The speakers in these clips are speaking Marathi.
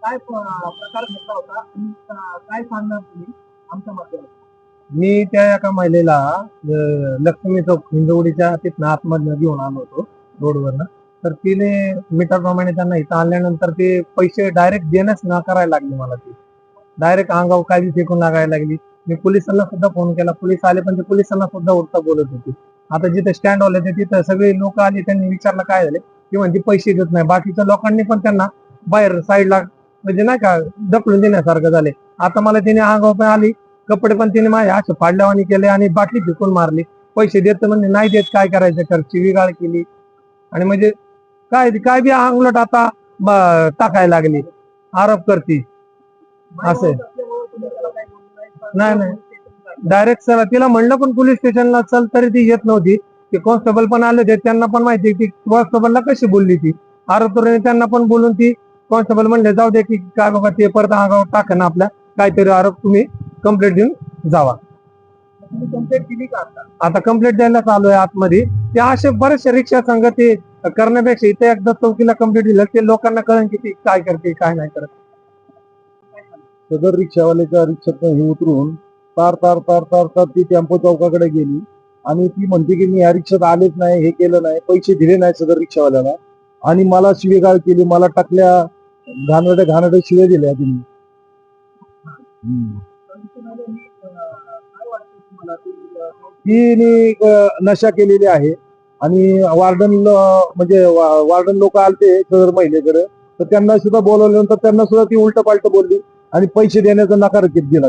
काय प्रकार घडला होता आणि काय सांगणार तुम्ही आमच्या माध्यमातून? मी त्या एका महिलेला लक्ष्मी चौक हिंजवडीच्या तिथनं आतमधनं घेऊन आलो होतो रोडवरनं. तर तिने मीटरप्रमाणे त्यांना इथं आणल्यानंतर ते पैसे डायरेक्ट देण्यास नाकारायला लागले मला. ती डायरेक्ट अंगावर काळजी फेकून लागायला लागली. मी पोलिसांना सुद्धा फोन केला, पोलीस आले, पण ते पोलिसांना सुद्धा उलटा बोलत होते. आता जिथे स्टँड होते तिथं सगळे लोक आले, त्यांनी विचारलं काय झाले, की म्हणजे पैसे देत नाही. बाकीच्या लोकांनी पण त्यांना बाहेर साईडला म्हणजे नाही का ढकलून देण्यासारखं झाले. आता मला तिने अंगावर पण आली, कपडे पण तिने माझ्या असे फाडल्यावानी केले आणि बाटली फेकून मारली. पैसे देत म्हणजे नाही देत, काय करायचं कर, शिवीगाळ केली. आणि म्हणजे काय काय बी अंगलट आता टाकायला लागली, आरोप करती असं. नाही नाही, डायरेक्ट चला तिला म्हणलं पण पोलीस स्टेशनला चल, तरी ती येत नव्हती. ते कॉन्स्टेबल पण आले होते, त्यांना पण माहिती की कॉन्स्टेबलला कशी बोलली ती. आरोपीने त्यांना पण बोलून ती कॉन्स्टेबल म्हणले जाऊ दे की काय बाबा, ते परत अंगावर टाका ना आपल्या, काहीतरी आरोप तुम्ही कंप्लेंट देऊन जावा. तुम्ही कंप्लेंट दिली का आता कंप्लेंट द्यायला चालू आहे आतमध्ये. ते असे बरेचसे रिक्षा संघ ते करण्यापेक्षा इथे एकदा चौकीला कंप्लेंट दिलं, ते लोकांना कळेल की ती काय करते काय नाही करत. सदर रिक्षावाल्याच्या रिक्षातून हे उतरून तार तार तार तार तार ती टेम्पो चौकाकडे गेली आणि ती म्हणते की मी या रिक्षात आलेच नाही, हे केलं नाही, पैसे दिले नाही सदर रिक्षावाल्याला, आणि मला शिवेगाळ केली, मला टाकल्या, घाणेरड्या शिव्या दिल्या तिने. तिने नशा केलेली आहे. आणि वार्डन म्हणजे वार्डन लोक आलते सदर महिलेकडे, तर त्यांना सुद्धा बोलवल्यानंतर त्यांना सुद्धा ती उलट पालट बोलली आणि पैसे देण्याचा नकार दिला.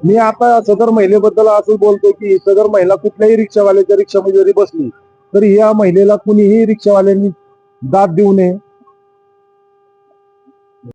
मी आता सदर महिलेबद्दल असं बोलतो की सदर महिला कुठल्याही रिक्षावाल्याच्या रिक्षामध्ये जरी बसली तरी या महिलेला कुणीही रिक्षावाल्यांनी दाद देऊ नये,